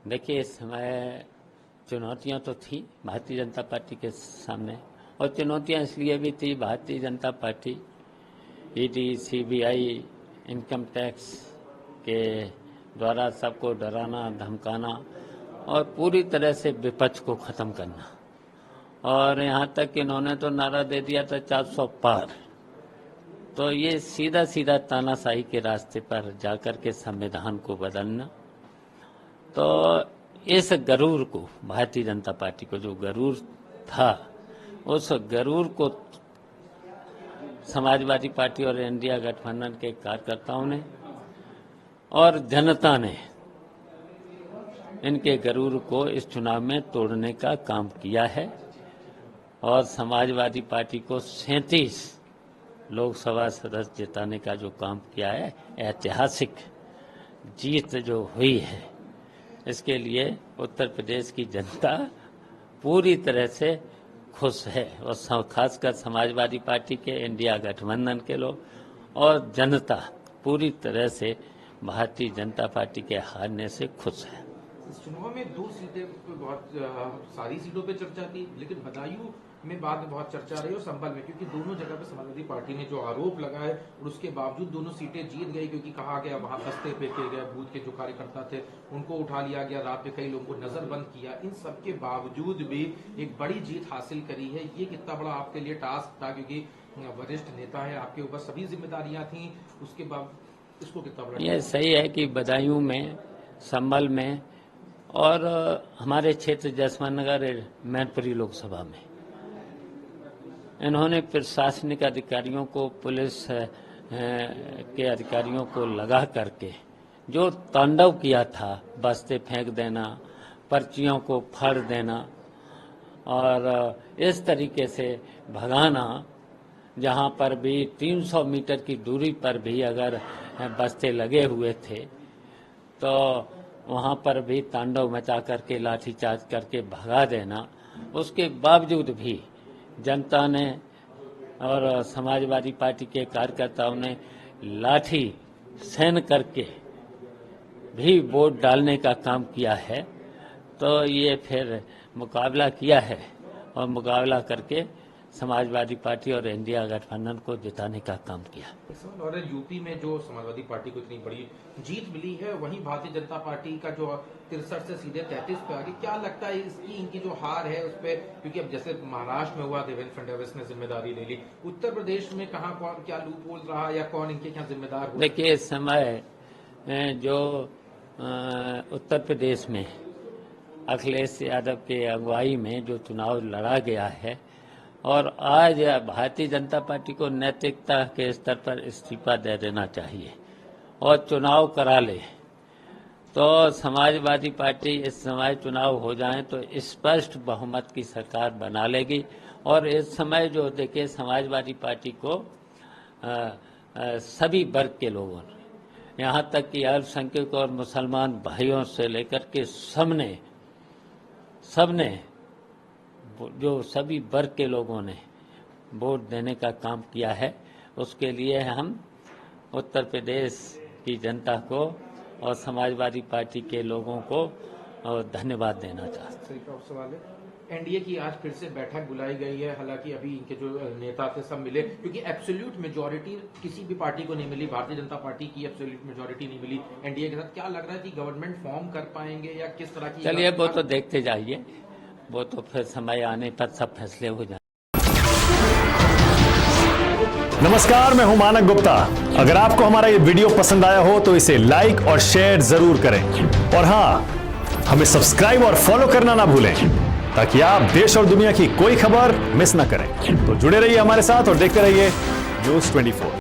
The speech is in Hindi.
देखिए, इस समय चुनौतियां तो थी भारतीय जनता पार्टी के सामने, और चुनौतियां इसलिए भी थी, Bharatiya Janata party ED, CBI, income tax के द्वारा सबको डराना, धमकाना और पूरी तरह से विपक्ष को खत्म करना। और यहाँ तक इन्होंने तो नारा दे दिया था 400 पार। तो ये सीधा सीधा तानाशाही के रास्ते पर जाकर के संविधान को बदलना। तो इस गरूर को, भारतीय जनता पार्टी को जो गरूर था, उस गरूर को समाजवादी पार्टी और इंडिया गठबंधन के कार्यकर्ताओं ने और जनता ने इनके गरूर को इस चुनाव में तोड़ने का काम किया है। और समाजवादी पार्टी को 37 लोकसभा सदस्य जिताने का जो काम किया है, ऐतिहासिक जीत जो हुई है, इसके लिए उत्तर प्रदेश की जनता पूरी तरह से खुश है। और खासकर समाजवादी पार्टी के, इंडिया गठबंधन के लोग और जनता पूरी तरह से भारतीय जनता पार्टी के हारने से खुश है। इस चुनाव में 2 सीटें बहुत सारी सीटों पे चर्चा थी, लेकिन बदायूं में बाद में बहुत चर्चा रही और संभल में, क्योंकि दोनों जगह पे समाजवादी पार्टी ने जो आरोप लगाए और उसके बावजूद दोनों सीटें जीत गई, क्योंकि कहा गया वहां दस्ते फेंके गए, बूथ के जो कार्यकर्ता थे उनको उठा लिया गया, रात में कई लोगों को नजरबंद किया। इन सब के बावजूद भी एक बड़ी जीत हासिल करी है। ये कितना बड़ा आपके लिए टास्क था, क्योंकि वरिष्ठ नेता है, आपके ऊपर सभी जिम्मेदारियां थी, उसके बाद इसको कितना बड़ा? ये सही है कि बदायूं में, संभल में और हमारे क्षेत्र जसवंत नगर, मैनपुरी लोकसभा में इन्होंने प्रशासनिक अधिकारियों को, पुलिस के अधिकारियों को लगा करके जो तांडव किया था, बस्ते फेंक देना, पर्चियों को फाड़ देना और इस तरीके से भगाना, जहां पर भी 300 मीटर की दूरी पर भी अगर बस्ते लगे हुए थे तो वहां पर भी तांडव मचा करके, लाठीचार्ज करके भगा देना। उसके बावजूद भी जनता ने और समाजवादी पार्टी के कार्यकर्ताओं ने लाठी सहन करके भी वोट डालने का काम किया है। तो ये फिर मुकाबला किया है और मुकाबला करके समाजवादी पार्टी और इंडिया गठबंधन को जिताने का काम किया। और यूपी में जो समाजवादी पार्टी को इतनी बड़ी जीत मिली है, वहीं भारतीय जनता पार्टी का जो 63 से सीधे 33 पे आ गई, क्या लगता है इसकी, इनकी जो हार है उस पर? क्योंकि अब जैसे महाराष्ट्र में हुआ, देवेंद्र फडणवीस ने जिम्मेदारी ले ली, उत्तर प्रदेश में कहाँ कौन क्या लूप होल रहा या कौन इनके क्या जिम्मेदार हुआ? देखिए, इस समय जो उत्तर प्रदेश में अखिलेश यादव के अगुवाई में जो चुनाव लड़ा गया है, और आज भारतीय जनता पार्टी को नैतिकता के स्तर पर इस्तीफा दे देना चाहिए और चुनाव करा ले, तो समाजवादी पार्टी इस समय चुनाव हो जाए तो स्पष्ट बहुमत की सरकार बना लेगी। और इस समय जो देखिए, समाजवादी पार्टी को सभी वर्ग के लोगों ने, यहाँ तक कि अल्पसंख्यक और मुसलमान भाइयों से लेकर के सबने जो सभी वर्ग के लोगों ने वोट देने का काम किया है, उसके लिए हम उत्तर प्रदेश की जनता को और समाजवादी पार्टी के लोगों को धन्यवाद देना चाहते हैं। एनडीए की आज फिर से बैठक बुलाई गई है, हालांकि अभी इनके जो नेता थे सब मिले, क्योंकि एब्सोल्यूट मेजोरिटी किसी भी पार्टी को नहीं मिली, भारतीय जनता पार्टी की एब्सोल्यूट मेजोरिटी नहीं मिली एनडीए के साथ। क्या लग रहा है कि गवर्नमेट फॉर्म कर पाएंगे या किस तरह की? चलिए, वो तो देखते जाइए, वो तो फिर समय आने पर सब फैसले हो जाए। नमस्कार, मैं हूं मानक गुप्ता। अगर आपको हमारा ये वीडियो पसंद आया हो तो इसे लाइक और शेयर जरूर करें, और हां, हमें सब्सक्राइब और फॉलो करना ना भूलें, ताकि आप देश और दुनिया की कोई खबर मिस ना करें। तो जुड़े रहिए हमारे साथ और देखते रहिए न्यूज़ 24।